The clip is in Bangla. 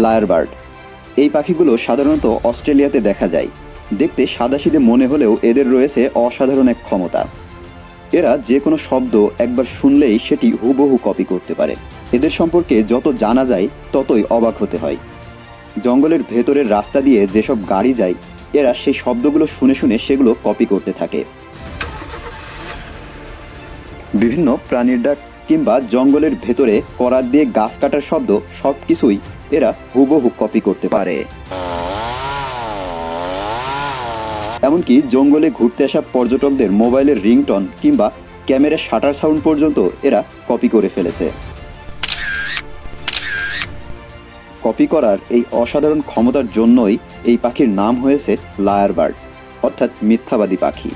Liar bird. এই পাখিগুলো সাধারণত অস্ট্রেলিয়াতে দেখা যায়। দেখতে সাদাসিধে মনে হলেও এদের রয়েছে অসাধারণ এক ক্ষমতা। এরা যে কোনো শব্দ একবার শুনলেই সেটি হুবহু কপি করতে পারে। এদের সম্পর্কে যত জানা যায় ততই অবাক হতে হয়। জঙ্গলের ভেতরের রাস্তা দিয়ে যেসব গাড়ি যায়, এরা সেই শব্দগুলো শুনে শুনে সেগুলো কপি করতে থাকে। বিভিন্ন প্রাণীর ডাক কিংবা জঙ্গলের ভেতরে করাত দিয়ে গাছ কাটার শব্দ সব কিছুই এরা হুবহু কপি করতে পারে। এমনকি জঙ্গলে ঘুরতে আসা পর্যটকদের মোবাইলের রিংটন কিংবা ক্যামেরার শাটার সাউন্ড পর্যন্ত এরা কপি করে ফেলেছে। কপি করার এই অসাধারণ ক্ষমতার জন্যই এই পাখির নাম হয়েছে লায়ার বার্ড, অর্থাৎ মিথ্যাবাদী পাখি।